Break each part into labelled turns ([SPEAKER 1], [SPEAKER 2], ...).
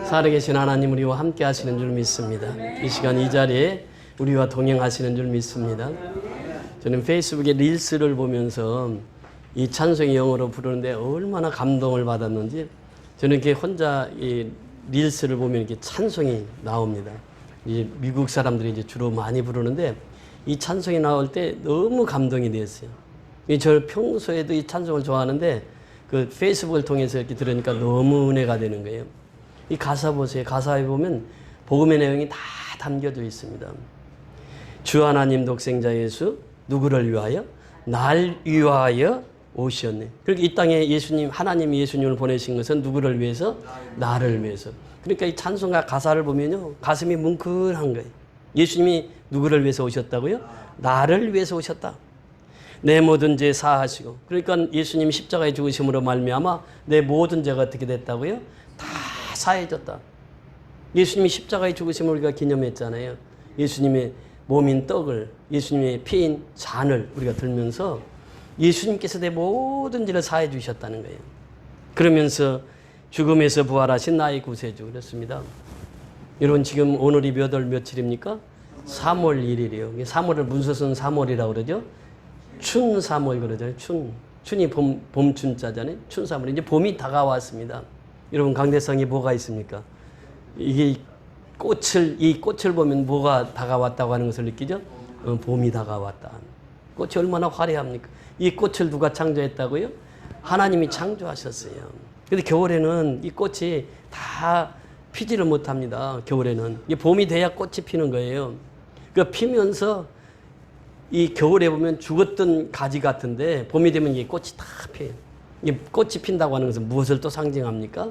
[SPEAKER 1] 살아계신 하나님 우리와 함께 하시는 줄 믿습니다. 이 시간 이 자리에 우리와 동행하시는 줄 믿습니다. 저는 페이스북에 릴스를 보면서 이 찬송이 영어로 부르는데 얼마나 감동을 받았는지 저는 이렇게 혼자 이 릴스를 보면 이렇게 찬송이 나옵니다. 이제 미국 사람들이 이제 주로 많이 부르는데 이 찬송이 나올 때 너무 감동이 됐어요. 저 평소에도 이 찬송을 좋아하는데 그 페이스북을 통해서 이렇게 들으니까 너무 은혜가 되는 거예요. 이 가사 보세요. 가사에 보면 복음의 내용이 다 담겨져 있습니다. 주 하나님 독생자 예수 누구를 위하여? 날 위하여 오셨네. 그러니까 이 땅에 예수님, 하나님 예수님을 보내신 것은 누구를 위해서? 나를 위해서. 그러니까 이 찬송가 가사를 보면요, 가슴이 뭉클한 거예요. 예수님이 누구를 위해서 오셨다고요? 나를 위해서 오셨다. 내 모든 죄 사하시고. 그러니까 예수님 십자가에 죽으심으로 말미암아 내 모든 죄가 어떻게 됐다고요? 다 사해졌다. 예수님이 십자가에 죽으심을 우리가 기념했잖아요. 예수님의 몸인 떡을, 예수님의 피인 잔을 우리가 들면서 예수님께서 내 모든 죄를 사해 주셨다는 거예요. 그러면서 죽음에서 부활하신 나의 구세주 그랬습니다. 여러분 지금 오늘이 몇 월 며칠입니까? 3월 1일이에요. 3월을 문서선 3월이라고 그러죠. 춘 3월 그러죠. 춘이 봄춘자잖아요. 춘 3월. 이제 봄이 다가왔습니다. 여러분 강대상에 뭐가 있습니까? 이게 이 꽃을 보면 뭐가 다가왔다고 하는 것을 느끼죠? 봄이 다가왔다. 꽃이 얼마나 화려합니까? 이 꽃을 누가 창조했다고요? 하나님이 창조하셨어요. 근데 겨울에는 이 꽃이 다 피지를 못합니다. 겨울에는. 이 봄이 돼야 꽃이 피는 거예요. 그 피면서 이 겨울에 보면 죽었던 가지 같은데 봄이 되면 이 꽃이 다 피어요. 이 꽃이 핀다고 하는 것은 무엇을 또 상징합니까?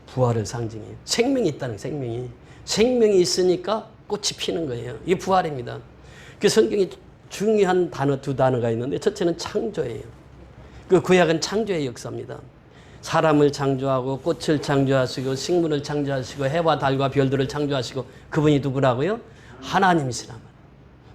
[SPEAKER 1] 부활을 상징해요. 생명이 있다는 거예요. 생명이. 생명이 있으니까 꽃이 피는 거예요. 이게 부활입니다. 그 성경에 중요한 단어 두 단어가 있는데 첫째는 창조예요. 그 구약은 창조의 역사입니다. 사람을 창조하고 꽃을 창조하시고 식물을 창조하시고 해와 달과 별들을 창조하시고 그분이 누구라고요? 하나님이시란 말이에요.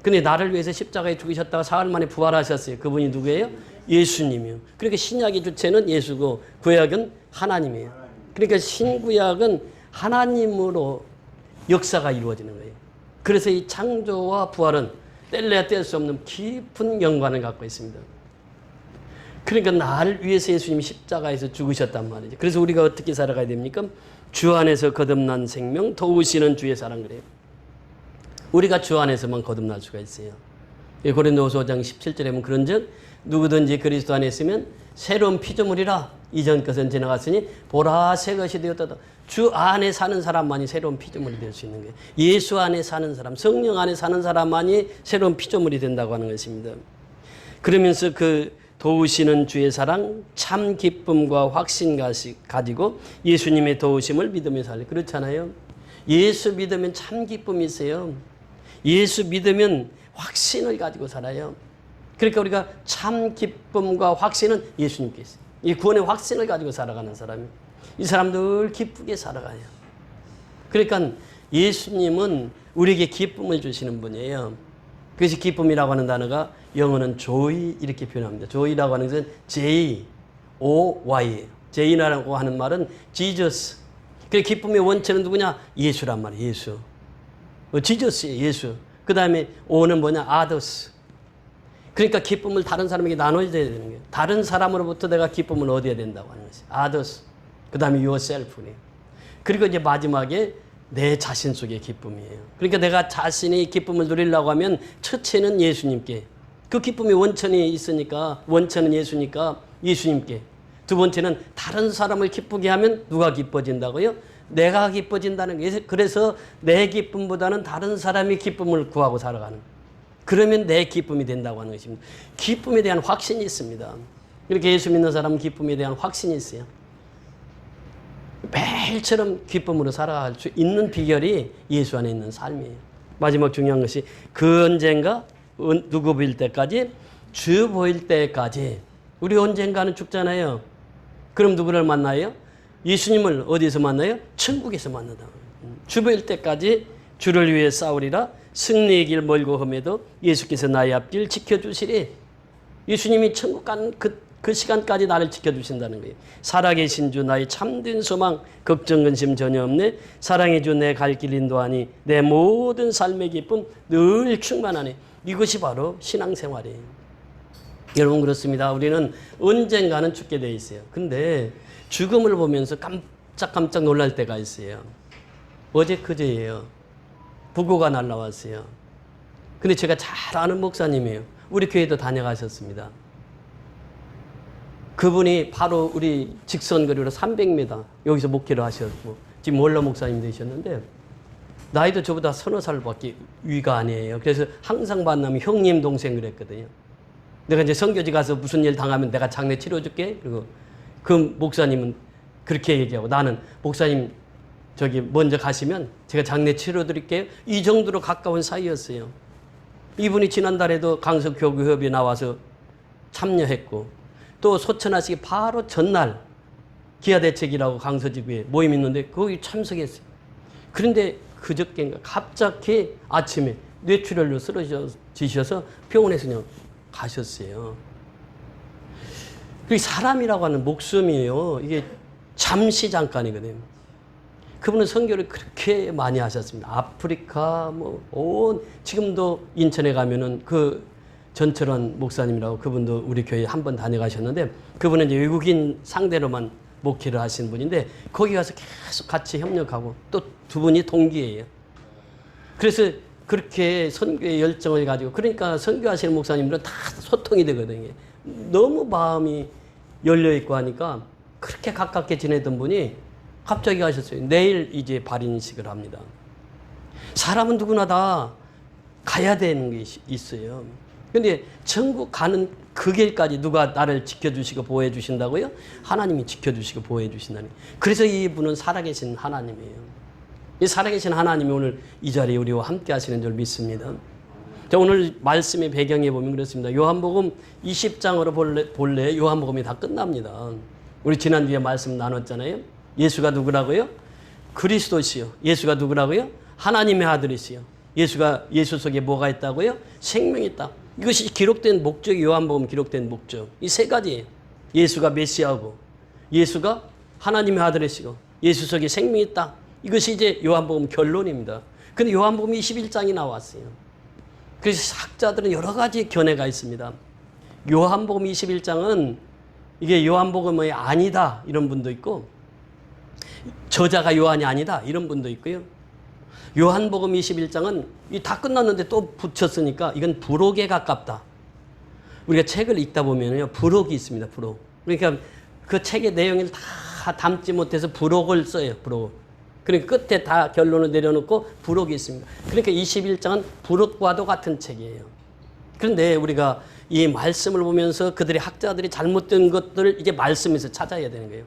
[SPEAKER 1] 근데 나를 위해서 십자가에 죽으셨다가 사흘 만에 부활하셨어요. 그분이 누구예요? 예수님이요. 그러니까 신약의 주체는 예수고 구약은 하나님이에요. 그러니까 신구약은 하나님으로 역사가 이루어지는 거예요. 그래서 이 창조와 부활은 뗄래야 뗄 수 없는 깊은 연관을 갖고 있습니다. 그러니까 나를 위해서 예수님이 십자가에서 죽으셨단 말이죠. 그래서 우리가 어떻게 살아가야 됩니까? 주 안에서 거듭난 생명, 도우시는 주의 사랑 그래요. 우리가 주 안에서만 거듭날 수가 있어요. 고린도후서 5장 17절에 보면 그런즉 누구든지 그리스도 안에 있으면 새로운 피조물이라 이전 것은 지나갔으니 보라 새 것이 되었다. 주 안에 사는 사람만이 새로운 피조물이 될 수 있는 거예요. 예수 안에 사는 사람, 성령 안에 사는 사람만이 새로운 피조물이 된다고 하는 것입니다. 그러면서 그 도우시는 주의 사랑, 참 기쁨과 확신 가지고 예수님의 도우심을 믿으며 살래. 그렇잖아요. 예수 믿으면 참 기쁨이 있어요. 예수 믿으면 확신을 가지고 살아요. 그러니까 우리가 참 기쁨과 확신은 예수님께 있어요. 이 구원의 확신을 가지고 살아가는 사람이 이 사람 늘 기쁘게 살아가요. 그러니까 예수님은 우리에게 기쁨을 주시는 분이에요. 그래서 기쁨이라고 하는 단어가 영어는 joy 이렇게 표현합니다. joy라고 하는 것은 J-O-Y예요. J라고 하는 말은 Jesus. 그래서 기쁨의 원체는 누구냐? 예수란 말이에요. 예수. 지저스예요. 예수. 그 다음에 O는 뭐냐? others. 그러니까 기쁨을 다른 사람에게 나눠줘야 되는 거예요. 다른 사람으로부터 내가 기쁨을 얻어야 된다고 하는 것이. others. 그 다음에 yourself네요. 그리고 이제 마지막에 내 자신 속의 기쁨이에요. 그러니까 내가 자신이 기쁨을 누리려고 하면 첫째는 예수님께. 그 기쁨의 원천이 있으니까, 원천은 예수니까 예수님께. 두 번째는 다른 사람을 기쁘게 하면 누가 기뻐진다고요? 내가 기뻐진다는 거예요. 그래서 내 기쁨보다는 다른 사람이 기쁨을 구하고 살아가는 거예요. 그러면 내 기쁨이 된다고 하는 것입니다. 기쁨에 대한 확신이 있습니다. 이렇게 예수 믿는 사람은 기쁨에 대한 확신이 있어요. 매일처럼 기쁨으로 살아갈 수 있는 비결이 예수 안에 있는 삶이에요. 마지막 중요한 것이 그 언젠가 누구 보일 때까지? 주 보일 때까지. 우리 언젠가는 죽잖아요. 그럼 누구를 만나요? 예수님을 어디서 만나요? 천국에서 만나다. 주 보일 때까지 주를 위해 싸우리라. 승리의 길 멀고 험해도 예수께서 나의 앞길 지켜주시리. 예수님이 천국 가는 그 그 시간까지 나를 지켜주신다는 거예요. 살아계신 주 나의 참된 소망 걱정 근심 전혀 없네. 사랑의 주 내 갈 길 인도하니 내 모든 삶의 기쁨 늘 충만하네. 이것이 바로 신앙생활이에요. 여러분 그렇습니다. 우리는 언젠가는 죽게 돼 있어요. 근데 죽음을 보면서 깜짝깜짝 놀랄 때가 있어요. 어제 그제예요. 부고가 날라왔어요. 근데 제가 잘 아는 목사님이에요. 우리 교회도 다녀가셨습니다. 그분이 바로 우리 직선거리로 300m 여기서 목회를 하셨고 지금 원로 목사님 되셨는데 나이도 저보다 서너 살밖에 위가 아니에요. 그래서 항상 만나면 형님 동생 그랬거든요. 내가 이제 선교지 가서 무슨 일 당하면 내가 장례 치러줄게. 그리고 그 목사님은 그렇게 얘기하고 나는 목사님 저기 먼저 가시면 제가 장례 치러드릴게요. 이 정도로 가까운 사이였어요. 이분이 지난달에도 강석교구협에 나와서 참여했고 또 소천하시기 바로 전날 기아대책이라고 강서지구에 모임 있는데 거기 참석했어요. 그런데 그저께인가 갑자기 아침에 뇌출혈로 쓰러지셔서 병원에서 그냥 가셨어요. 사람이라고 하는 목숨이에요. 이게 잠시 잠깐이거든요. 그분은 선교를 그렇게 많이 하셨습니다. 아프리카, 지금도 인천에 가면은 그 전철원 목사님이라고 그분도 우리 교회에 한 번 다녀가셨는데 그분은 이제 외국인 상대로만 목회를 하시는 분인데 거기 가서 계속 같이 협력하고 또 두 분이 동기예요. 그래서 그렇게 선교의 열정을 가지고 그러니까 선교하시는 목사님들은 다 소통이 되거든요. 너무 마음이 열려있고 하니까 그렇게 가깝게 지내던 분이 갑자기 하셨어요. 내일 이제 발인식을 합니다. 사람은 누구나 다 가야 되는 게 있어요. 근데 천국 가는 그 길까지 누가 나를 지켜주시고 보호해 주신다고요? 하나님이 지켜주시고 보호해 주신다는 거예요. 그래서 이분은 살아계신 하나님이에요. 이 살아계신 하나님이 오늘 이 자리에 우리와 함께 하시는 줄 믿습니다. 자, 오늘 말씀의 배경에 보면 그렇습니다. 요한복음 20장으로 볼래 요한복음이 다 끝납니다. 우리 지난주에 말씀 나눴잖아요. 예수가 누구라고요? 그리스도시요. 예수가 누구라고요? 하나님의 아들이시요. 예수 속에 뭐가 있다고요? 생명이 있다. 이것이 기록된 목적이 요한복음 기록된 목적. 이 세 가지예요. 예수가 메시아고 예수가 하나님의 아들이시고 예수 속에 생명이 있다. 이것이 이제 요한복음 결론입니다. 근데 요한복음 21장이 나왔어요. 그래서 학자들은 여러 가지 견해가 있습니다. 요한복음 21장은 이게 요한복음이 아니다 이런 분도 있고 저자가 요한이 아니다 이런 분도 있고요. 요한복음 21장은 다 끝났는데 또 붙였으니까 이건 부록에 가깝다. 우리가 책을 읽다 보면요. 부록이 있습니다. 부록. 그러니까 그 책의 내용을 다 담지 못해서 부록을 써요. 부록. 그러니까 끝에 다 결론을 내려놓고 부록이 있습니다. 그러니까 21장은 부록과도 같은 책이에요. 그런데 우리가 이 말씀을 보면서 그들의 학자들이 잘못된 것들을 이제 말씀에서 찾아야 되는 거예요.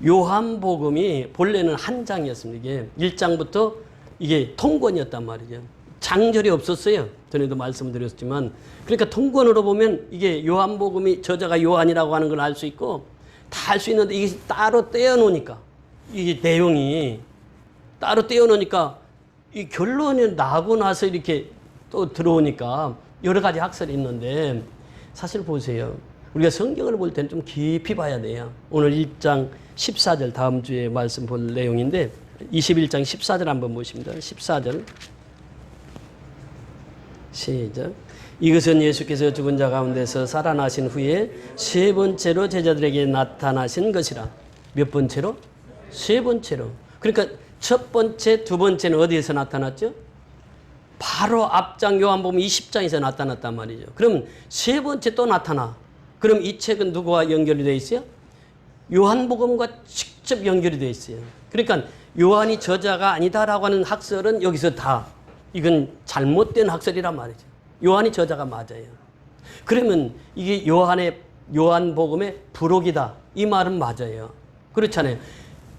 [SPEAKER 1] 요한복음이 본래는 한 장이었습니다. 이게 1장부터 이게 통권이었단 말이죠. 장절이 없었어요. 전에도 말씀을 드렸지만. 그러니까 통권으로 보면 이게 요한복음이 저자가 요한이라고 하는 걸 알 수 있고 다 알 수 있는데 이게 따로 떼어놓으니까 이게 내용이 따로 떼어놓으니까 이 결론이 나고 나서 이렇게 또 들어오니까 여러 가지 학설이 있는데 사실 보세요. 우리가 성경을 볼 때는 좀 깊이 봐야 돼요. 오늘 1장 14절 다음 주에 말씀 볼 내용인데 21장 14절 한번 보십니다. 14절 시작. 이것은 예수께서 죽은 자 가운데서 살아나신 후에 세 번째로 제자들에게 나타나신 것이라. 몇 번째로? 세 번째로. 그러니까 첫 번째, 두 번째는 어디에서 나타났죠? 바로 앞장 요한복음 20장에서 나타났단 말이죠. 그럼 세 번째 또 나타나. 그럼 이 책은 누구와 연결이 되어 있어요? 요한복음과 직접 연결이 되어 있어요. 그러니까 요한이 저자가 아니다라고 하는 학설은 여기서 다 이건 잘못된 학설이란 말이죠. 요한이 저자가 맞아요. 그러면 이게 요한복음의 부록이다. 이 말은 맞아요. 그렇잖아요.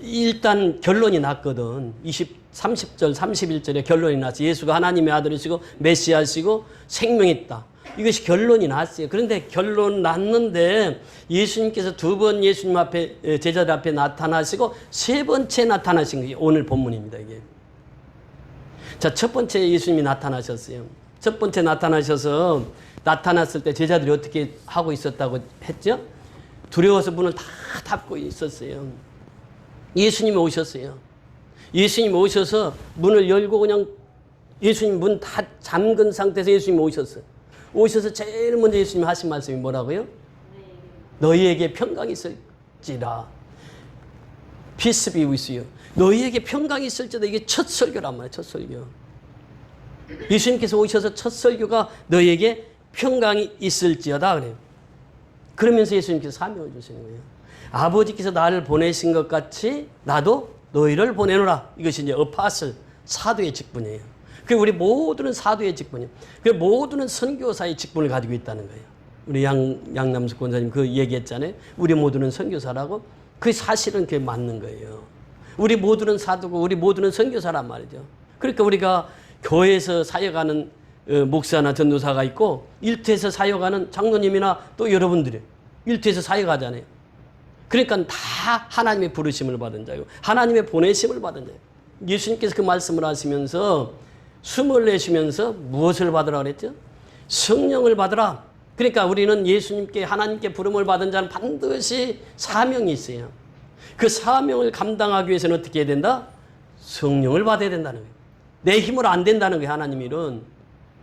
[SPEAKER 1] 일단 결론이 났거든. 30절, 31절에 결론이 났어요. 예수가 하나님의 아들이시고 메시아시고 생명이 있다. 이것이 결론이 났어요. 그런데 결론 났는데 예수님께서 두 번 예수님 앞에 제자들 앞에 나타나시고 세 번째 나타나신 게 오늘 본문입니다. 이게. 자, 첫 번째 예수님이 나타나셨어요. 첫 번째 나타나셔서 나타났을 때 제자들이 어떻게 하고 있었다고 했죠? 두려워서 문을 다 닫고 있었어요. 예수님이 오셨어요. 예수님이 오셔서 문을 열고 그냥 예수님 문 다 잠근 상태에서 예수님이 오셨어요. 오셔서 제일 먼저 예수님이 하신 말씀이 뭐라고요? 너희에게 평강이 있을지라. Peace be with you. 너희에게 평강이 있을지다. 이게 첫 설교란 말이에요. 첫 설교. 예수님께서 오셔서 첫 설교가 너희에게 평강이 있을지어다 그래요. 그러면서 예수님께서 사명을 주시는 거예요. 아버지께서 나를 보내신 것 같이 나도 너희를 보내노라. 이것이 이제 어파슬, 사도의 직분이에요. 그 우리 모두는 사도의 직분이에요. 그 모두는 선교사의 직분을 가지고 있다는 거예요. 우리 양남숙 권사님 그 얘기했잖아요. 우리 모두는 선교사라고. 그 사실은 그게 맞는 거예요. 우리 모두는 사도고 우리 모두는 선교사란 말이죠. 그러니까 우리가 교회에서 사역하는 목사나 전도사가 있고 일터에서 사역하는 장로님이나 또 여러분들이 일터에서 사역하잖아요. 그러니까 다 하나님의 부르심을 받은 자고 하나님의 보내심을 받은 자예요. 예수님께서 그 말씀을 하시면서 숨을 내쉬면서 무엇을 받으라 그랬죠? 성령을 받으라. 그러니까 우리는 예수님께 하나님께 부름을 받은 자는 반드시 사명이 있어요. 그 사명을 감당하기 위해서는 어떻게 해야 된다? 성령을 받아야 된다는 거예요. 내 힘으로 안 된다는 거예요. 하나님 일은.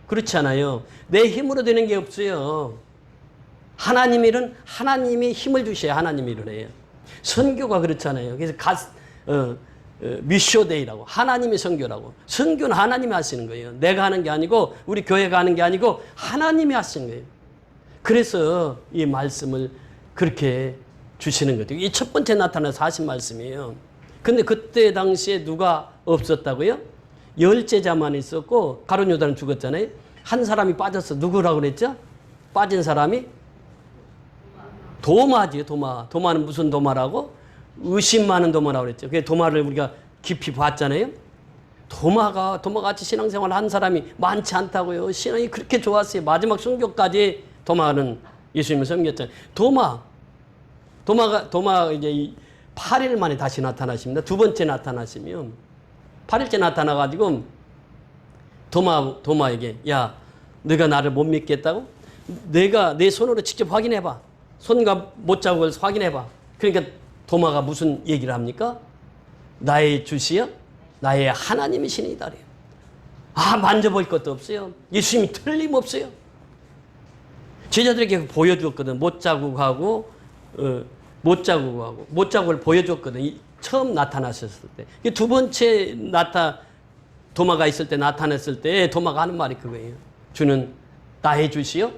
[SPEAKER 1] 그렇지 않아요. 내 힘으로 되는 게 없어요. 하나님 일은 하나님이 힘을 주셔야 하나님 일을 해요. 선교가 그렇잖아요. 그래서 미쇼데이라고 하나님의 선교라고. 선교는 하나님이 하시는 거예요. 내가 하는 게 아니고 우리 교회가 하는 게 아니고 하나님이 하시는 거예요. 그래서 이 말씀을 그렇게 주시는 거죠. 이 첫 번째 나타나서 하신 말씀이에요. 근데 그때 당시에 누가 없었다고요? 10제자만 있었고 가룟 요단은 죽었잖아요. 한 사람이 빠졌어. 누구라고 그랬죠? 빠진 사람이 도마지요. 도마는 무슨 도마라고? 의심 많은 도마라고 그랬죠. 그 도마를 우리가 깊이 봤잖아요. 도마같이 신앙생활을 한 사람이 많지 않다고요. 신앙이 그렇게 좋았어요. 마지막 순교까지 도마는 예수님을 섬겼잖아요. 도마가 이제 8일 만에 다시 나타나십니다. 두 번째 나타나시면 8일째 나타나가지고 도마에게 야 너가 나를 못 믿겠다고? 내가 내 손으로 직접 확인해봐. 손과 못자국을 확인해봐. 그러니까 도마가 무슨 얘기를 합니까? 나의 주시여 나의 하나님이시니이다. 만져볼 것도 없어요. 예수님이 틀림없어요. 제자들에게 보여줬거든. 못자국을 보여줬거든. 처음 나타나셨을 때. 두 번째 도마가 있을 때 나타났을 때 도마가 하는 말이 그거예요. 주는 나의 주시여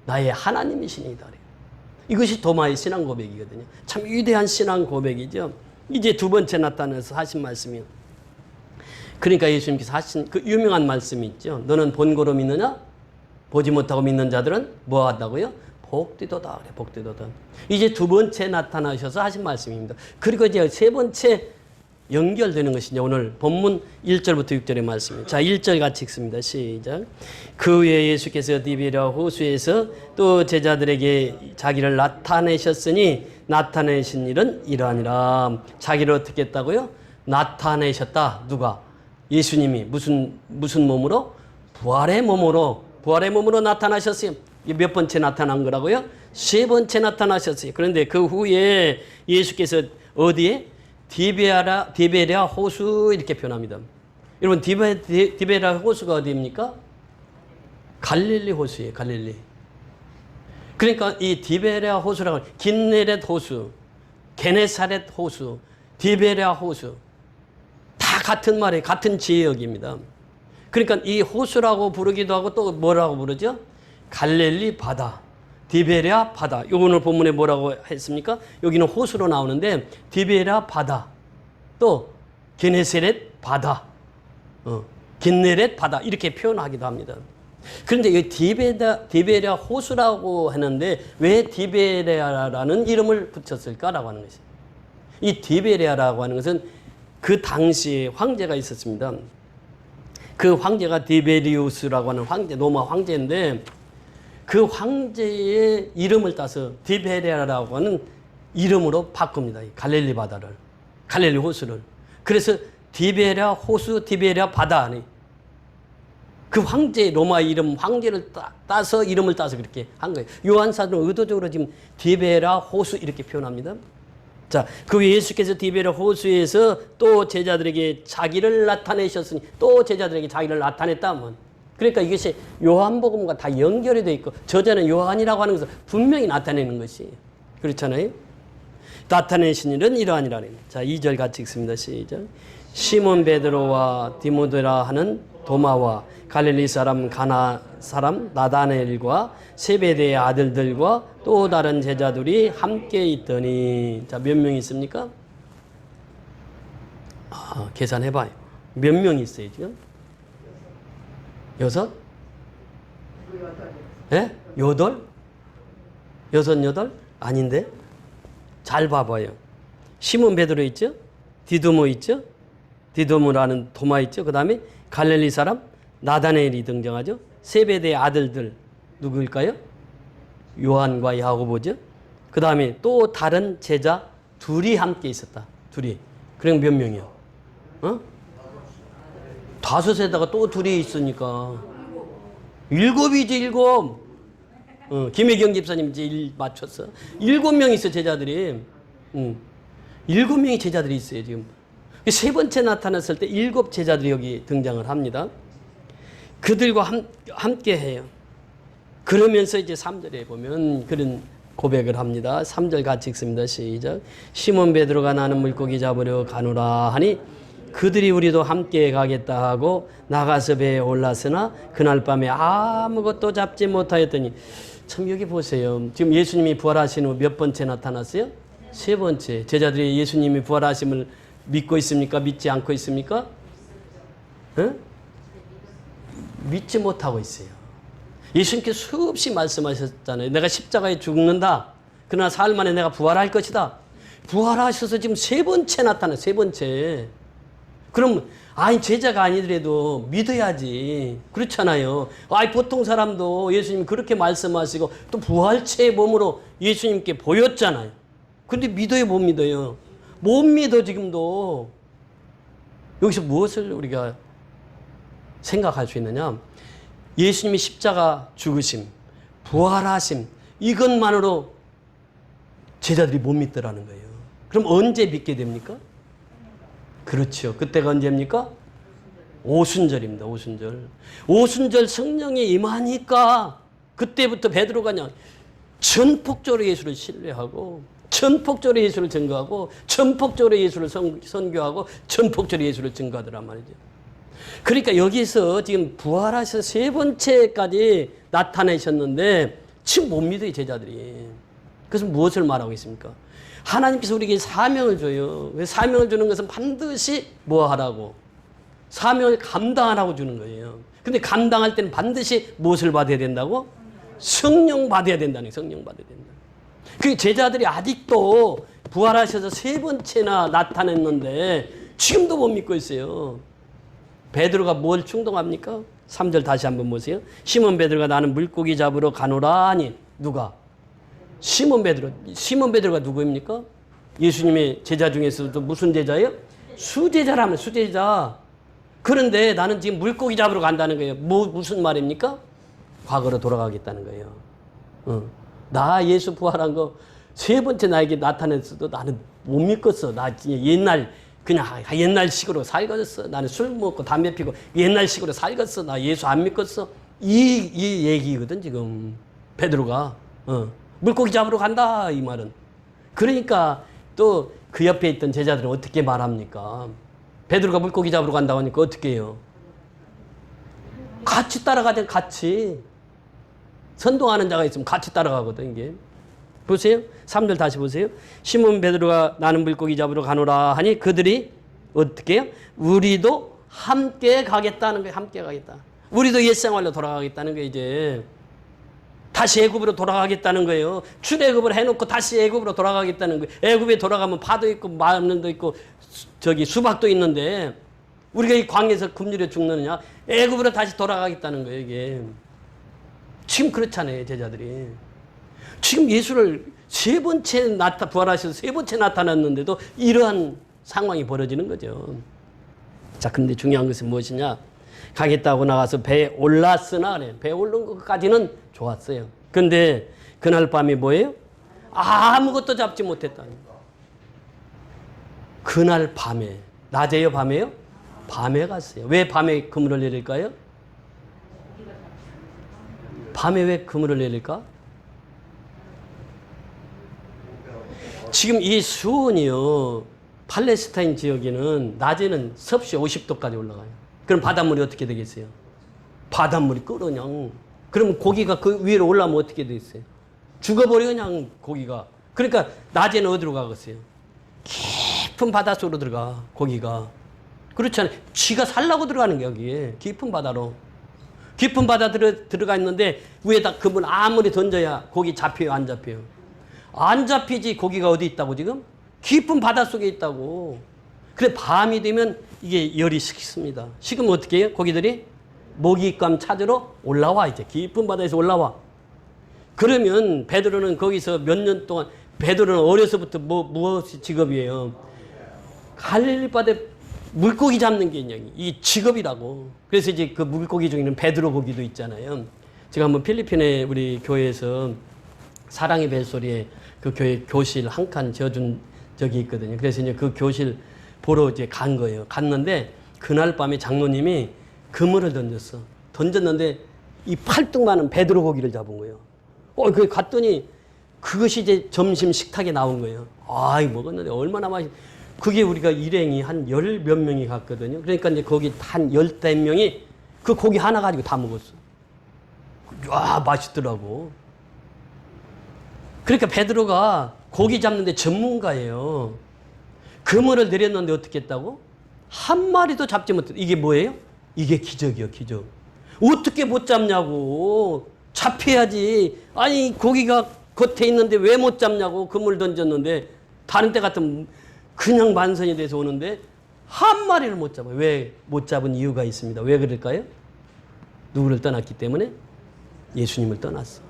[SPEAKER 1] 나의 하나님이시니이다. 이것이 도마의 신앙 고백이거든요. 참 위대한 신앙 고백이죠. 이제 두 번째 나타나서 하신 말씀이요. 그러니까 예수님께서 하신 그 유명한 말씀이 있죠. 너는 본고로 믿느냐? 보지 못하고 믿는 자들은 뭐 한다고요? 복되도다. 그래, 복되도다. 이제 두 번째 나타나셔서 하신 말씀입니다. 그리고 이제 세 번째 연결되는 것이 이제 오늘 본문 1절부터 6절의 말씀입니다. 자, 1절 같이 읽습니다. 시작. 그 후에 예수께서 디베랴 호수에서 또 제자들에게 자기를 나타내셨으니 나타내신 일은 이러하니라. 자기를 어떻게 했다고요? 나타내셨다. 누가? 예수님이 무슨 몸으로? 부활의 몸으로 나타나셨어요. 몇 번째 나타난 거라고요? 세 번째 나타나셨어요. 그런데 그 후에 예수께서 어디에? 디베랴 호수 이렇게 표현합니다. 여러분 디베랴 호수가 어디입니까? 갈릴리 호수예요. 갈릴리. 그러니까 이 디베랴 호수라고 긴네렛 호수, 게네사렛 호수, 디베랴 호수 다 같은 말이에요. 같은 지역입니다. 그러니까 이 호수라고 부르기도 하고 또 뭐라고 부르죠? 갈릴리 바다. 디베랴 바다. 오늘 본문에 뭐라고 했습니까? 여기는 호수로 나오는데 디베랴 바다, 또 게네사렛 바다, 긴네렛 바다 이렇게 표현하기도 합니다. 그런데 이 디베랴 호수라고 하는데 왜 디베랴라는 이름을 붙였을까라고 하는 것이. 이 디베랴라고 하는 것은 그 당시에 황제가 있었습니다. 그 황제가 디베리우스라고 하는 황제, 로마 황제인데 그 황제의 이름을 따서 디베랴라고 하는 이름으로 바꿉니다. 갈릴리 바다를, 갈릴리 호수를. 그래서 디베랴 호수, 디베랴 바다. 그 황제, 로마 이름, 황제를 따서 이름을 따서 그렇게 한 거예요. 요한사도는 의도적으로 지금 디베라 호수 이렇게 표현합니다. 자, 그 예수께서 디베라 호수에서 또 제자들에게 자기를 나타내셨으니 또 제자들에게 자기를 나타냈다면, 그러니까 이것이 요한복음과 다 연결이 되어 있고 저자는 요한이라고 하는 것을 분명히 나타내는 것이 그렇잖아요. 나타내신 일은 이러하니라. 자, 2절 같이 읽습니다. 시작. 시몬 베드로와 디모데라 하는 도마와 갈릴리 사람 가나 사람 나다나엘과 세베대의 아들들과 또 다른 제자들이 함께 있더니, 자, 몇 명 있습니까? 계산해봐요. 몇 명 있어요 지금? 6? 예? 8? 8? 아닌데? 잘 봐봐요. 시몬 베드로 있죠? 디도모 있죠? 디도모라는 도마 있죠? 그 다음에 갈릴리 사람 나다나엘이 등장하죠? 세베대의 아들들 누구일까요? 요한과 야고보죠? 그 다음에 또 다른 제자 둘이 함께 있었다. 둘이. 그럼 몇 명이요? 5에다가 또 둘이 있으니까 7이지 7. 김혜경 집사님 이제 1 맞췄어. 7명 있어 제자들이. 7명의 제자들이 있어요 지금. 세 번째 나타났을 때 7 제자들이 여기 등장을 합니다. 그들과 함께 해요. 그러면서 이제 3절에 보면 그런 고백을 합니다. 3절 같이 읽습니다. 시작. 시몬 베드로가 나는 물고기 잡으려 가노라 하니 그들이 우리도 함께 가겠다 하고 나가서 배에 올랐으나 그날 밤에 아무것도 잡지 못하였더니, 참 여기 보세요. 지금 예수님이 부활하신 후 몇 번째 나타났어요? 3번째. 제자들이 예수님이 부활하심을 믿고 있습니까? 믿지 않고 있습니까? 응? 믿지 못하고 있어요. 예수님께서 수없이 말씀하셨잖아요. 내가 십자가에 죽는다. 그러나 사흘 만에 내가 부활할 것이다. 부활하셔서 지금 3번째 나타나요. 3번째. 그럼 아니 제자가 아니더라도 믿어야지. 그렇잖아요. 아니 보통 사람도 예수님 그렇게 말씀하시고 또 부활체의 몸으로 예수님께 보였잖아요. 근데 믿어요, 못 믿어요? 못 믿어 지금도. 여기서 무엇을 우리가 생각할 수 있느냐? 예수님이 십자가 죽으심, 부활하심, 이것만으로 제자들이 못 믿더라는 거예요. 그럼 언제 믿게 됩니까? 그렇죠. 그때가 언제입니까? 오순절입니다. 오순절. 오순절 성령이 임하니까 그때부터 베드로가 그냥 전폭적으로 예수를 신뢰하고 전폭적으로 예수를 증거하고 전폭적으로 예수를 선교하고 전폭적으로 예수를 증거하더란 말이죠. 그러니까 여기서 지금 부활하셔서 3번째까지 나타내셨는데 지금 못 믿어요 제자들이. 그래서 무엇을 말하고 있습니까? 하나님께서 우리에게 사명을 줘요. 왜 사명을 주는 것은 반드시 뭐 하라고? 사명을 감당하라고 주는 거예요. 근데 감당할 때는 반드시 무엇을 받아야 된다고? 성령 받아야 된다는 거예요. 성령 받아야 된다. 그 제자들이 아직도 부활하셔서 3번째나 나타냈는데 지금도 못 믿고 있어요. 베드로가 뭘 충동합니까? 3절 다시 한번 보세요. 시몬 베드로가 나는 물고기 잡으러 가노라 하니 누가? 시몬 베드로. 시몬 베드로가 누구입니까? 예수님의 제자 중에서도 무슨 제자예요? 수제자라면 수제자. 그런데 나는 지금 물고기 잡으러 간다는 거예요. 무슨 말입니까? 과거로 돌아가겠다는 거예요. 나 예수 부활한 거 3번째 나에게 나타냈어도 나는 못 믿겠어. 나 옛날 그냥 옛날식으로 살겠어. 나는 술 먹고 담배 피고 옛날식으로 살겠어. 나 예수 안 믿겠어. 이 얘기거든 지금 베드로가. 물고기 잡으러 간다 이 말은. 그러니까 또 그 옆에 있던 제자들은 어떻게 말합니까? 베드로가 물고기 잡으러 간다고 하니까 어떻게 해요? 같이 따라가자. 같이. 선동하는 자가 있으면 같이 따라가거든 이게. 보세요. 3절 다시 보세요. 시몬 베드로가 나는 물고기 잡으러 가노라 하니 그들이 어떻게 해요? 우리도 함께 가겠다는 거예요. 함께 가겠다. 우리도 옛생활로 돌아가겠다는 거예요. 이제 다시 애굽으로 돌아가겠다는 거예요. 출애굽을 해놓고 다시 애굽으로 돌아가겠다는 거예요. 애굽에 돌아가면 파도 있고 마음도 있고 저기 수박도 있는데 우리가 이 광야에서 굶주려 죽느냐? 애굽으로 다시 돌아가겠다는 거예요. 이게 지금 그렇잖아요. 제자들이 지금 예수를 3번째 부활하셔서 3번째 나타났는데도 이러한 상황이 벌어지는 거죠. 자, 근데 중요한 것은 무엇이냐? 강에 타고 나가서 배에 올랐으나 그래. 배에 오른 것까지는 좋았어요. 근데 그날 밤이 뭐예요? 아무것도 잡지 못했다. 그날 밤에, 낮에요 밤에요? 밤에 갔어요. 왜 밤에 그물을 내릴까요? 밤에 왜 그물을 내릴까? 지금 이 수온이요, 팔레스타인 지역에는 낮에는 섭씨 50도까지 올라가요. 그럼 바닷물이 어떻게 되겠어요? 바닷물이 끓어 그냥. 그러면 고기가 그 위로 올라오면 어떻게 되겠어요? 죽어버려 그냥 고기가. 그러니까 낮에는 어디로 가겠어요? 깊은 바닷속으로 들어가 고기가. 그렇잖아요. 쥐가 살라고 들어가는 게 여기에 깊은 바다로. 깊은 바다 들어가 있는데 위에다 그물 아무리 던져야 고기 잡혀요 안 잡혀요? 안 잡히지. 고기가 어디 있다고 지금? 깊은 바닷속에 있다고. 그래 밤이 되면 이게 열이 식습니다. 식으면 어떻게 해요? 고기들이 먹잇감 찾으러 올라와. 이제 깊은 바다에서 올라와. 그러면 베드로는 거기서 몇 년 동안, 베드로는 어려서부터 무엇이 직업이에요? 갈릴리 바다에 물고기 잡는 게 그냥 이 직업이라고. 그래서 이제 그 물고기 중에는 베드로 고기도 있잖아요. 제가 한번 필리핀에 우리 교회에서 사랑의 벨소리에 그 교회 교실 한 칸 지어준 적이 있거든요. 그래서 이제 그 교실 보러 이제 간 거예요. 갔는데 그날 밤에 장로님이 그물을 던졌어. 던졌는데 이 팔뚝만한 베드로 고기를 잡은 거예요. 그 갔더니 그것이 이제 점심 식탁에 나온 거예요. 아이 먹었는데 얼마나 맛있. 그게 우리가 일행이 한 열 몇 명이 갔거든요. 그러니까 이제 거기 한 열댓 명이 그 고기 하나 가지고 다 먹었어. 와 맛있더라고. 그러니까 베드로가 고기 잡는데 전문가예요. 그물을 내렸는데 어떻게 했다고? 한 마리도 잡지 못했어. 이게 뭐예요? 이게 기적이요, 기적. 어떻게 못 잡냐고. 잡혀야지. 아니 고기가 겉에 있는데 왜 못 잡냐고. 그물 던졌는데 다른 때 같으면 그냥 만선이 돼서 오는데 한 마리를 못 잡아요. 왜 못 잡은 이유가 있습니다. 왜 그럴까요? 누구를 떠났기 때문에? 예수님을 떠났어.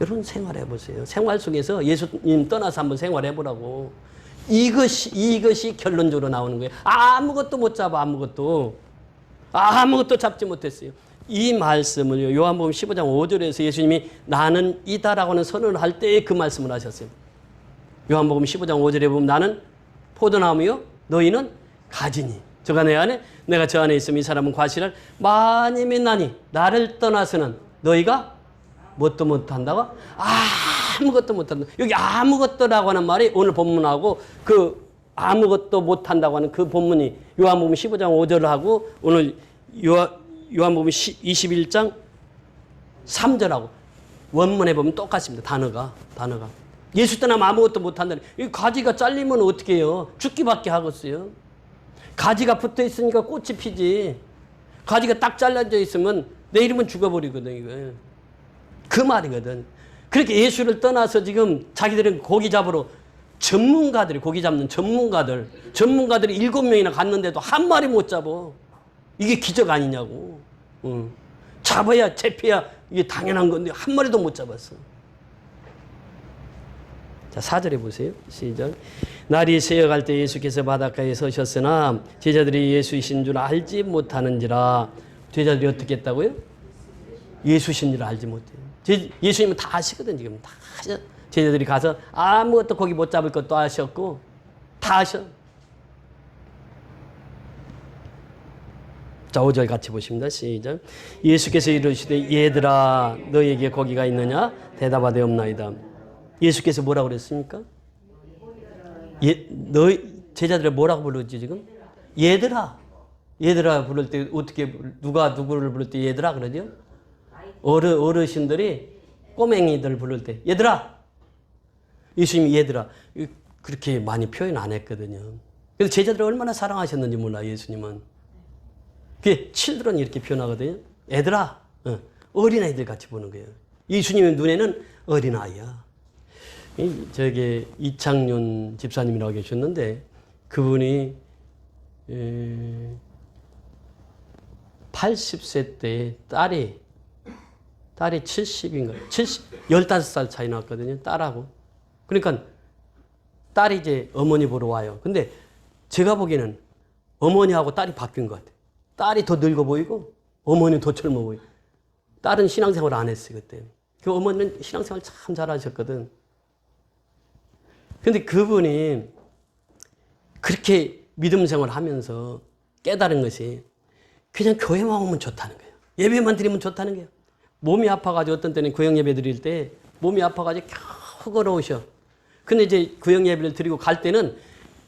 [SPEAKER 1] 여러분 생활해 보세요. 생활 속에서 예수님 떠나서 한번 생활해 보라고. 이것이 결론적으로 나오는 거예요. 아무것도 못 잡아. 아무것도 잡지 못했어요. 이 말씀을요, 요한복음 15장 5절에서 예수님이 나는 이다라고는 선언을 할 때 그 말씀을 하셨어요. 요한복음 15장 5절에 보면 나는 포도나무요 너희는 가지니 저가 내 안에 내가 저 안에 있으면 이 사람은 과실을 많이 맺나니 나를 떠나서는 너희가 뭣도 못한다고? 아무것도 못한다. 여기 아무것도라고 하는 말이 오늘 본문하고 그 아무것도 못한다고 하는 그 본문이 요한복음 15장 5절을 하고 오늘 요한복음 21장 3절하고 원문에 보면 똑같습니다. 단어가. 예수 떠나면 아무것도 못한다니. 이 가지가 잘리면 어떻게 해요? 죽기밖에 하겠어요. 가지가 붙어 있으니까 꽃이 피지. 가지가 딱 잘라져 있으면 내일이면 죽어버리거든, 이거. 그 말이거든. 그렇게 예수를 떠나서 지금 자기들은 고기 잡으러 전문가들이, 고기 잡는 전문가들이 7명이나 갔는데도 한 마리 못 잡아. 이게 기적 아니냐고. 잡아야, 잡혀야 이게 당연한 건데 한 마리도 못 잡았어. 자, 4절에 보세요. 시작. 날이 새어갈 때 예수께서 바닷가에 서셨으나 제자들이 예수이신 줄 알지 못하는지라. 제자들이 어떻게 했다고요? 예수신 줄 알지 못해요. 예수님은 다 아시거든, 지금. 다 아셔. 제자들이 가서 아무것도 고기 못 잡을 것도 아셨고, 다 아셔. 자, 5절 같이 보십니다. 시작. 예수께서 이르시되 얘들아 너희에게 고기가 있느냐? 대답하되 없나이다. 예수께서 뭐라고 그랬습니까? 너희 제자들을 뭐라고 부르지 지금? 얘들아. 얘들아 부를 때 어떻게 누가 누구를 부를 때 얘들아 그러죠? 어르신들이 꼬맹이들 부를 때 얘들아. 예수님이 얘들아 그렇게 많이 표현 안 했거든요. 그래서 제자들을 얼마나 사랑하셨는지 몰라 예수님은. 그게 children 이렇게 표현하거든요. 애들아. 어린아이들 같이 보는 거예요. 예수님의 눈에는 어린아이야. 저기 이창윤 집사님이라고 계셨는데 그분이 80세 때 딸이 70인가 15살 차이 났거든요. 딸하고. 그러니까 딸이 이제 어머니 보러 와요. 근데 제가 보기에는 어머니하고 딸이 바뀐 것 같아요. 딸이 더 늙어 보이고 어머니는 더 젊어 보이고. 딸은 신앙생활 안 했어요, 그때. 그 어머니는 신앙생활 참 잘하셨거든. 근데 그분이 그렇게 믿음 생활을 하면서 깨달은 것이 그냥 교회만 오면 좋다는 거예요. 예배만 드리면 좋다는 거예요. 몸이 아파가지고 어떤 때는 구역 예배 드릴 때 몸이 아파가지고 겨우 걸어오셔. 근데 이제 구역 예배를 드리고 갈 때는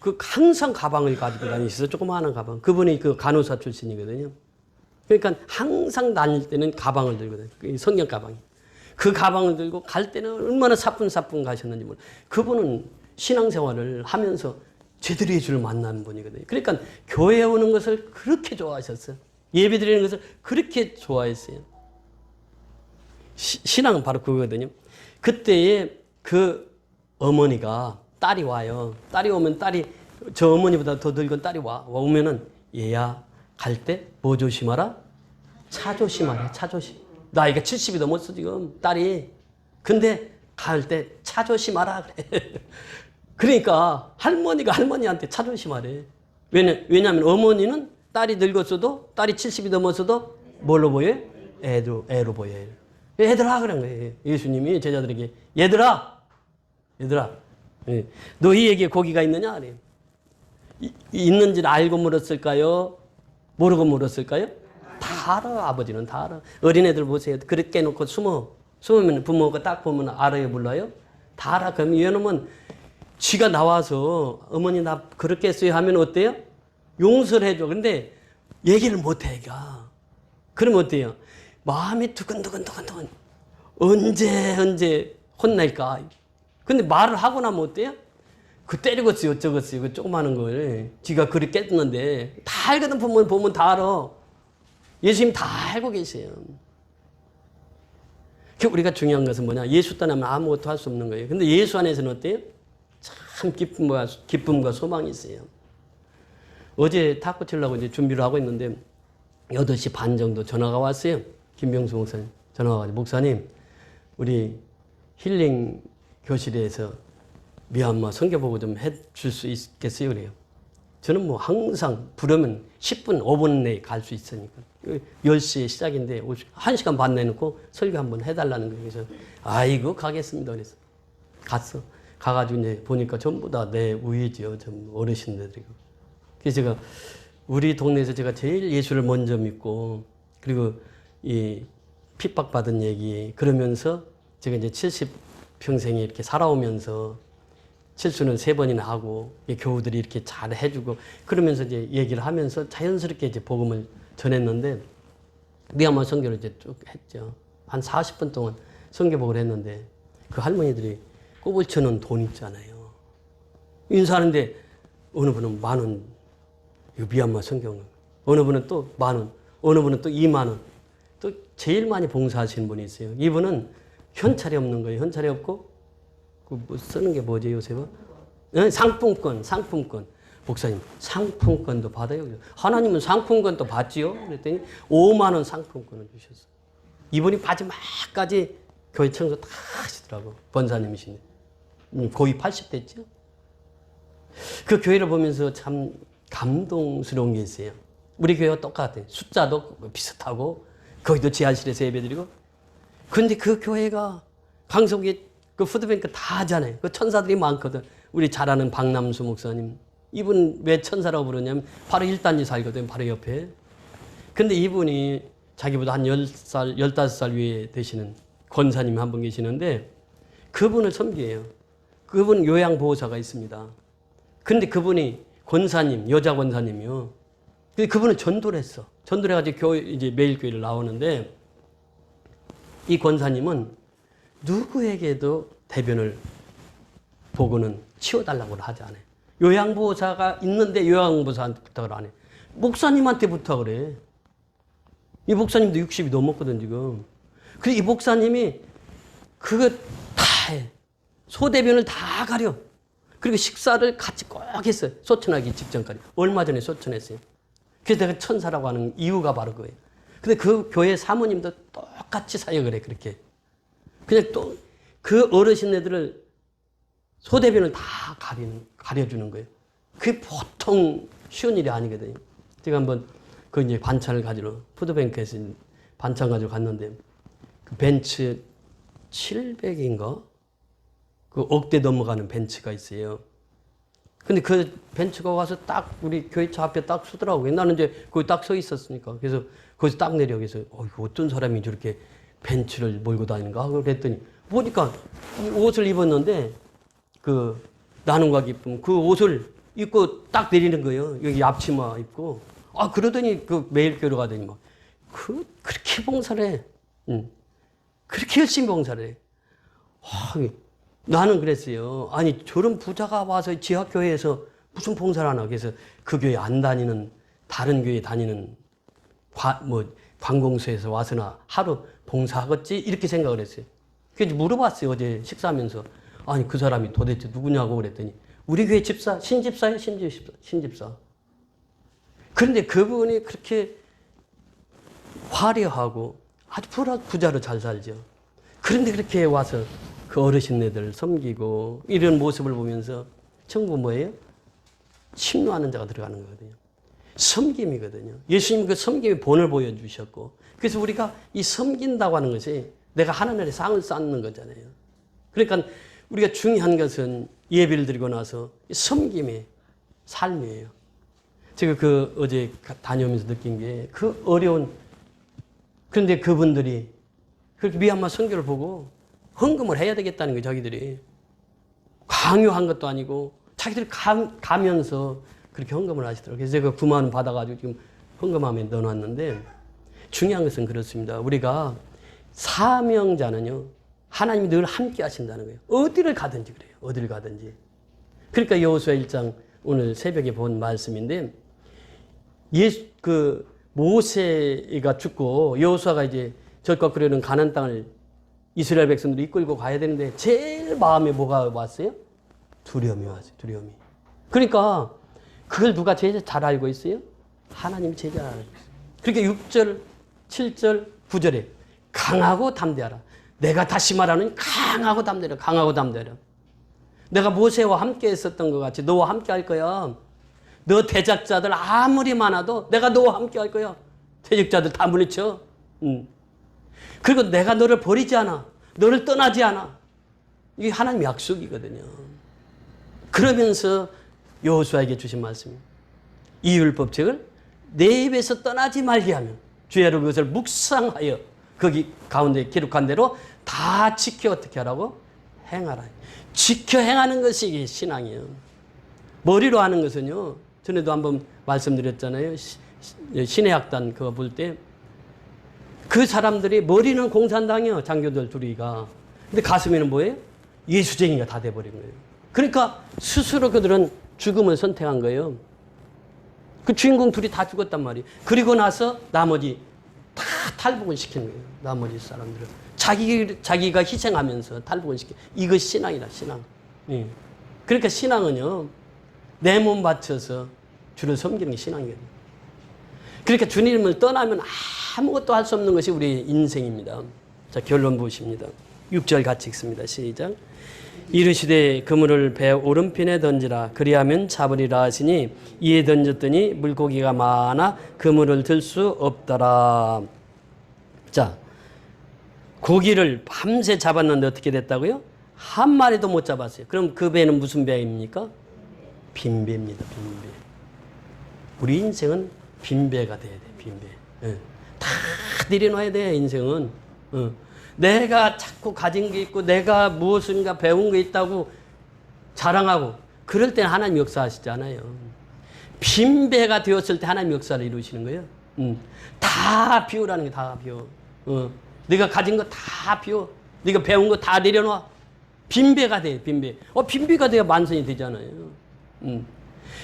[SPEAKER 1] 그 항상 가방을 가지고 다니셔서 조그마한 가방. 그분이 그 간호사 출신이거든요. 그러니까 항상 다닐 때는 가방을 들거든요. 성경 가방이. 그 가방을 들고 갈 때는 얼마나 사뿐사뿐 가셨는지 몰라요. 그분은 신앙생활을 하면서 제대로 예수를 만나는 분이거든요. 그러니까 교회에 오는 것을 그렇게 좋아하셨어요. 예배 드리는 것을 그렇게 좋아했어요. 신앙은 바로 그거거든요. 그때에 그 어머니가 딸이 와요. 딸이 오면 딸이 저 어머니보다 더 늙은 딸이 오면은 얘야 갈 때 뭐 조심하라? 차 조심하라. 차 조심. 나이가 70이 넘었어 지금 딸이. 근데 갈 때 차 조심하라 그래. 그러니까 할머니가 할머니한테 차 조심하래. 왜냐하면 어머니는 딸이 늙었어도 딸이 70이 넘었어도 뭘로 보여요? 애로 보여요. 얘들아 그런 거예요. 예수님이 제자들에게 얘들아 너희에게 고기가 있느냐? 그래요. 있는지를 알고 물었을까요? 모르고 물었을까요? 다 알아. 아버지는 다 알아. 어린애들 보세요. 그릇 깨놓고 숨으면 부모가 딱 보면 알아요 몰라요? 다 알아. 그럼 이놈은 쥐가 나와서 어머니 나 그릇 깼어요 하면 어때요? 용서를 해줘. 근데 얘기를 못해 애가. 그러면 어때요? 마음이 두근두근 언제 혼날까? 근데 말을 하고 나면 어때요? 그 때리겠어요 어쩌겠어요 그 조그마한 걸 지가 그릇 깼는데 다 알거든. 보면 다 알아. 예수님 다 알고 계세요. 우리가 중요한 것은 뭐냐? 예수 떠나면 아무것도 할 수 없는 거예요. 근데 예수 안에서는 어때요? 참 기쁨과 소망이 있어요. 어제 탁구 치려고 이제 준비를 하고 있는데 8시 반 정도 전화가 왔어요. 김병수 목사님 전화가 와가지고 목사님 우리 힐링 교실에서 미얀마 선교보고 좀 해줄 수 있겠어요? 그래요. 저는 뭐 항상 부르면 10분, 5분 내에 갈 수 있으니까. 10시에 시작인데 1시간 반 내놓고 설교 한번 해달라는 거예요. 그래서 아이고 가겠습니다. 그래서 갔어. 가가지고 이제 보니까 전부 다 내 우이죠. 좀 어르신들이고. 그래서 제가 우리 동네에서 제가 제일 예수를 먼저 믿고 그리고 이 핍박받은 얘기 그러면서 제가 이제 70평생에 이렇게 살아오면서 실수는 3번이나 하고 교우들이 이렇게 잘 해주고 그러면서 이제 얘기를 하면서 자연스럽게 이제 복음을 전했는데 미얀마 선교를 이제 쭉 했죠. 한 40분 동안 선교복을 했는데 그 할머니들이 꼽을 쳐놓은 돈 있잖아요. 인사하는데 어느 분은 10,000원 이거 미얀마 선교는 어느 분은 또 10,000원 어느 분은 또 20,000원 또 제일 많이 봉사하시는 분이 있어요. 이분은 현찰이 없는 거예요. 현찰이 없고 뭐 쓰는 게 뭐지 요새? 상품권. 목사님 상품권도 받아요. 하나님은 상품권도 받지요. 그랬더니 50,000원 상품권을 주셨어요. 이분이 마지막까지 교회 청소 다 하시더라고. 권사님이시네. 거의 80대죠. 그 교회를 보면서 참 감동스러운 게 있어요. 우리 교회와 똑같아요. 숫자도 비슷하고 거기도 지하실에서 예배드리고. 근데 그 교회가 강석에 그 푸드뱅크 다 하잖아요. 그 천사들이 많거든. 우리 잘 아는 박남수 목사님. 이분 왜 천사라고 부르냐면 바로 1단지 살거든. 바로 옆에. 근데 이분이 자기보다 한 10살, 15살 위에 되시는 권사님 한 분 계시는데 그분을 섬기해요. 그분 요양보호사가 있습니다. 근데 그분이 권사님, 여자 권사님이요. 근데 그분은 전도를 했어. 전도를 해가지고 교회, 이제 매일 교회를 나오는데 이 권사님은 누구에게도 대변을 보고는 치워달라고 하지 않아요. 요양보호사가 있는데 요양보호사한테 부탁을 안 해. 목사님한테 부탁을 해. 이 목사님도 60이 넘었거든 지금. 그리고 이 목사님이 그거 다 해. 소대변을 다 가려. 그리고 식사를 같이 꼭 했어요. 소천하기 직전까지. 얼마 전에 소천했어요. 그래서 내가 천사라고 하는 이유가 바로 그거예요. 근데 그 교회 사모님도 똑같이 사역을 해 그렇게. 그냥 또 그 어르신네들을 소대변을 다 가려주는 거예요. 그게 보통 쉬운 일이 아니거든요. 제가 한번 그 이제 반찬을 가지러 푸드뱅크에서 반찬 가지고 갔는데 그 벤츠 700인가? 그 억대 넘어가는 벤츠가 있어요. 근데 그 벤츠가 와서 딱 우리 교회차 앞에 딱 서더라고요. 나는 이제 거기 딱 서 있었으니까. 그래서 거기서 딱 내려. 그래서 이거 어떤 사람이 저렇게 벤츠를 몰고 다니는가? 그랬더니 보니까 옷을 입었는데 그 나눔과 기쁨 그 옷을 입고 딱 내리는 거예요. 여기 앞치마 입고. 그러더니 그 매일 교회 가더니 막 그렇게 봉사를 해. 그렇게 열심히 봉사를 해. 나는 그랬어요. 아니, 저런 부자가 와서 지하교회에서 무슨 봉사를 하나. 그래서 그 교회 안 다니는, 다른 교회 다니는 관공서에서 와서나 하루 봉사하겠지? 이렇게 생각을 했어요. 그래서 물어봤어요. 어제 식사하면서. 아니, 그 사람이 도대체 누구냐고 그랬더니 우리 교회 집사, 신집사예요, 신집사. 그런데 그분이 그렇게 화려하고 아주 부자로 잘 살죠. 그런데 그렇게 와서 그 어르신네들 섬기고 이런 모습을 보면서 전부 뭐예요? 침노하는 자가 들어가는 거거든요. 섬김이거든요. 예수님 그 섬김의 본을 보여주셨고 그래서 우리가 이 섬긴다고 하는 것이 내가 하나님의 상을 쌓는 거잖아요. 그러니까 우리가 중요한 것은 예배를 드리고 나서 섬김의 삶이에요. 제가 어제 다녀오면서 느낀 게 그 어려운 그런데 그분들이 그렇게 미얀마 선교를 보고 헌금을 해야 되겠다는 거예요. 자기들이 강요한 것도 아니고 자기들이 가면서 그렇게 헌금을 하시더라고요. 그래서 제가 9만 원 받아가지고 지금 헌금함에 넣어놨는데 중요한 것은 그렇습니다. 우리가 사명자는요 하나님이 늘 함께 하신다는 거예요. 어디를 가든지 그래요. 어디를 가든지. 그러니까 여호수아 1장 오늘 새벽에 본 말씀인데 모세가 죽고 여호수아가 이제 절과 그려는 가나안 땅을 이스라엘 백성들이 이끌고 가야 되는데 제일 마음에 뭐가 왔어요? 두려움이 왔어요. 두려움이. 그러니까 그걸 누가 제일 잘 알고 있어요? 하나님이 제일 잘 알고 있어요. 그러니까 6절, 7절, 9절에 강하고 담대하라. 내가 다시 말하는 강하고 담대하라. 강하고 담대하라. 내가 모세와 함께 했었던 것 같이 너와 함께 할 거야. 너 대적자들 아무리 많아도 내가 너와 함께 할 거야. 대적자들 다 물리쳐. 그리고 내가 너를 버리지 않아. 너를 떠나지 않아. 이게 하나님 약속이거든요. 그러면서 여호수아에게 주신 말씀입니다. 이 율법책을 내 입에서 떠나지 말게 하며 주야로 그것을 묵상하여 거기 가운데 기록한 대로 다 지켜 어떻게 하라고? 행하라. 지켜 행하는 것이 이게 신앙이에요. 머리로 하는 것은요. 전에도 한번 말씀드렸잖아요. 신해학단 그거 볼 때 그 사람들이 머리는 공산당이요. 장교들 둘이가. 근데 가슴에는 뭐예요? 예수쟁이가 다 돼버린 거예요. 그러니까 스스로 그들은 죽음을 선택한 거예요. 그 주인공 둘이 다 죽었단 말이에요. 그리고 나서 나머지 다 탈북을 시키는 거예요. 나머지 사람들은. 자기가 희생하면서 탈북을 시켜. 이것이 신앙이다, 신앙. 예. 그러니까 신앙은요, 내 몸 바쳐서 주를 섬기는 게 신앙이거든요. 그러니까 주님을 떠나면 아무것도 할 수 없는 것이 우리의 인생입니다. 자, 결론 보십니다. 6절 같이 읽습니다. 시작. 이르시되 그물을 배 오른편에 던지라 그리하면 잡으리라 하시니 이에 던졌더니 물고기가 많아 그물을 들 수 없더라. 자, 고기를 밤새 잡았는데 어떻게 됐다고요? 한 마리도 못 잡았어요. 그럼 그 배는 무슨 배입니까? 빈배입니다. 빈배. 우리 인생은 빈배가 돼야 돼. 빈배. 예. 다 내려놔야 돼. 인생은. 내가 자꾸 가진 게 있고 내가 무엇인가 배운 게 있다고 자랑하고 그럴 때는 하나님 역사하시잖아요. 빈배가 되었을 때 하나님 역사를 이루시는 거예요. 다 비우라는 게 다 비워. 네가 가진 거 다 비워. 네가 배운 거 다 내려놔. 빈배가 돼. 빈배. 빈배가 돼야 만선이 되잖아요.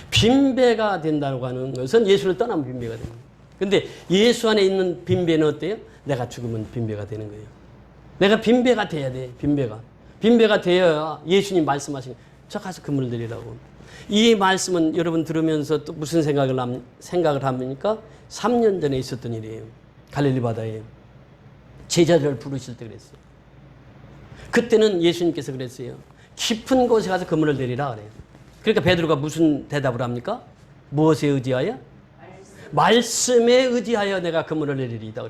[SPEAKER 1] 빈배가 된다고 하는 것은 예수를 떠나면 빈배가 됩니다. 근데 예수 안에 있는 빈배는 어때요? 내가 죽으면 빈배가 되는 거예요. 내가 빈배가 돼야 돼. 빈배가 되어야 예수님 말씀하신 저 가서 그물을 내리라고. 이 말씀은 여러분 들으면서 또 무슨 생각을 합니까? 3년 전에 있었던 일이에요. 갈릴리 바다에 제자들을 부르실 때 그랬어요. 그때는 예수님께서 그랬어요. 깊은 곳에 가서 그물을 내리라 그래요. 그러니까 베드로가 무슨 대답을 합니까? 무엇에 의지하여? 말씀에 의지하여 내가 그물을 내리리이다.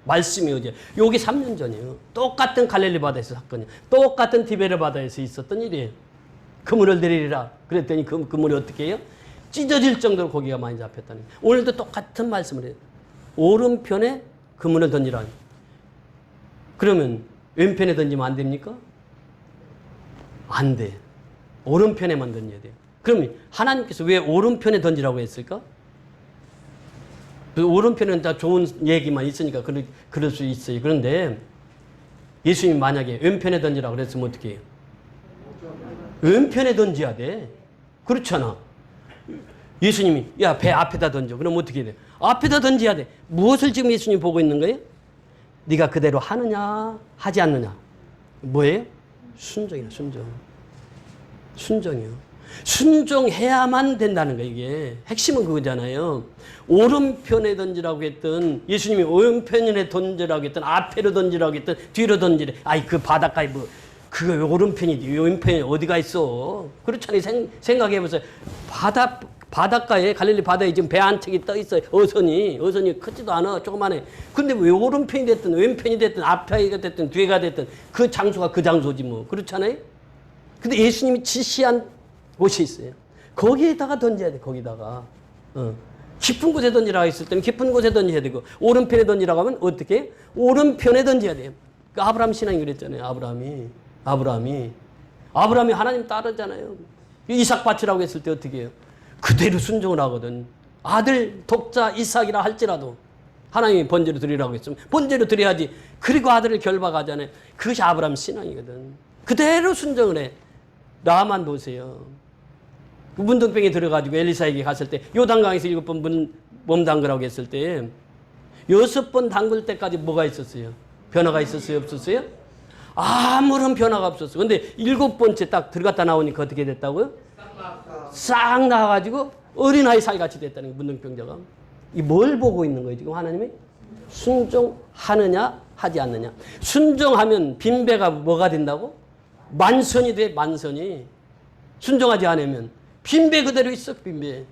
[SPEAKER 1] 말씀에 의지하여. 요게 3년 전이에요. 똑같은 갈릴리 바다에서 사건이에요. 똑같은 디베르 바다에서 있었던 일이에요. 그물을 내리리라. 그랬더니 그 그물이 어떻게 해요? 찢어질 정도로 고기가 많이 잡혔다는 거예요. 오늘도 똑같은 말씀을 해요. 오른편에 그물을 던지라. 그러면 왼편에 던지면 안 됩니까? 안 돼. 오른편에만 던져야 돼요. 그럼 하나님께서 왜 오른편에 던지라고 했을까? 오른편에는 다 좋은 얘기만 있으니까 그럴 수 있어요. 그런데 예수님이 만약에 왼편에 던지라고 그랬으면 어떻게 해요? 왼편에 던져야 돼. 그렇잖아. 예수님이 야, 배 앞에다 던져. 그럼 어떻게 해야 돼? 앞에다 던져야 돼. 무엇을 지금 예수님이 보고 있는 거예요? 네가 그대로 하느냐 하지 않느냐. 뭐예요? 순종이야. 순종이요. 순종해야만 된다는 거예요. 이게 핵심은 그거잖아요. 오른편에 던지라고 했던 예수님이 오른편에 던지라고 했던 앞에로 던지라고 했던 뒤로 던지래. 아이 그 바닷가에 뭐 그거 왼편이지 왼편이 어디가 있어. 그렇잖아요. 생각해보세요. 바닷가에 갈릴리 바다에 지금 배 한 척이 떠 있어요. 어선이 크지도 않아. 조그만해. 근데 왜 오른편이 됐든 왼편이 됐든 앞에가 됐든 뒤가 됐든 그 장소가 그 장소지 뭐. 그렇잖아요. 근데 예수님이 지시한 곳이 있어요. 거기에다가 던져야 돼. 거기다가. 깊은 곳에 던지라고 했을 때는 깊은 곳에 던져야 되고 오른편에 던지라고 하면 어떻게 해요? 오른편에 던져야 돼요. 그 아브라함 신앙이 그랬잖아요. 아브라함이 하나님 따르잖아요. 이삭 바치라고 했을 때 어떻게 해요? 그대로 순종을 하거든. 아들 독자 이삭이라 할지라도 하나님이 번제로 드리라고 했으면 번제로 드려야지. 그리고 아들을 결박하잖아요. 그것이 아브라함 신앙이거든. 그대로 순종을 해. 나만 보세요. 문둥병에 들어가지고 엘리사에게 갔을 때 요단강에서 7번 몸 담그라고 했을 때 6번 담글 때까지 뭐가 있었어요? 변화가 있었어요? 없었어요? 아무런 변화가 없었어요. 근데 7번째 딱 들어갔다 나오니까 어떻게 됐다고요? 싹 나와가지고 어린아이 사이같이 됐다는 거예요. 문둥병자가. 이 뭘 보고 있는 거예요? 지금 하나님이? 순종하느냐 하지 않느냐. 순종하면 빈배가 뭐가 된다고? 만선이 돼. 만선이. 순종하지 않으면 빈배 그대로 있어. 빈배.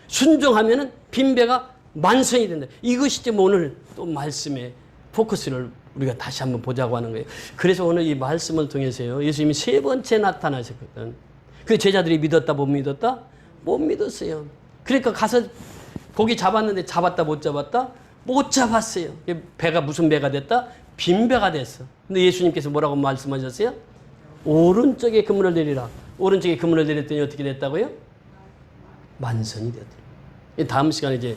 [SPEAKER 1] 순종하면은 빈배가 만선이 된다. 이것이 지금 오늘 또 말씀의 포커스를 우리가 다시 한번 보자고 하는 거예요. 그래서 오늘 이 말씀을 통해서요. 예수님이 3번째 나타나셨거든. 그 제자들이 믿었다 못 믿었다? 못 믿었어요. 그러니까 가서 고기 잡았는데 잡았다 못 잡았다? 못 잡았어요. 배가 무슨 배가 됐다? 빈배가 됐어. 근데 예수님께서 뭐라고 말씀하셨어요? 오른쪽에 그물을 내리라. 오른쪽에 그물을 내렸더니 어떻게 됐다고요? 만선이 됐다. 다음 시간에 이제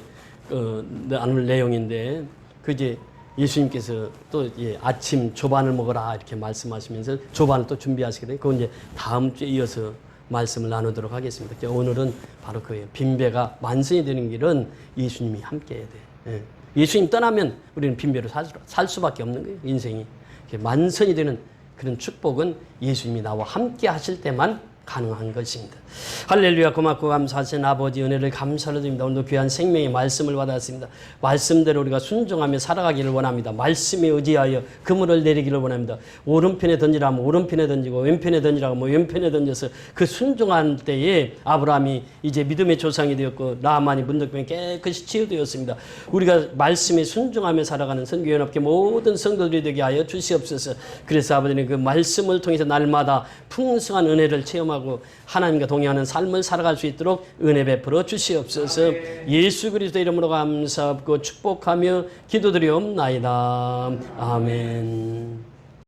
[SPEAKER 1] 나눌 내용인데 그 이제 예수님께서 또 아침 조반을 먹어라 이렇게 말씀하시면서 조반을 또 준비하시게 돼요. 그건 이제 다음 주에 이어서 말씀을 나누도록 하겠습니다. 오늘은 바로 그예요. 빈배가 만선이 되는 길은 예수님이 함께해야 돼. 예수님 떠나면 우리는 빈배로 살 수밖에 없는 거예요. 인생이 만선이 되는 그런 축복은 예수님이 나와 함께 하실 때만 가능한 것입니다. 할렐루야. 고맙고 감사하신 아버지 은혜를 감사를 드립니다. 오늘도 귀한 생명의 말씀을 받았습니다. 말씀대로 우리가 순종하며 살아가기를 원합니다. 말씀에 의지하여 그물을 내리기를 원합니다. 오른편에 던지라면 오른편에 던지고 왼편에 던지라면 왼편에 던져서 그 순종한 때에 아브라함이 이제 믿음의 조상이 되었고 나만이 문둥병이 깨끗이 치유되었습니다. 우리가 말씀에 순종하며 살아가는 선교연합회 모든 성도들이 되게 하여 주시옵소서. 그래서 아버지는 그 말씀을 통해서 날마다 풍성한 은혜를 체험하고 하나님과 동행하는 삶을 살아갈 수 있도록 은혜 베풀어 주시옵소서. 예수 그리스도 이름으로 감사하고 축복하며 기도드리옵나이다. 아멘.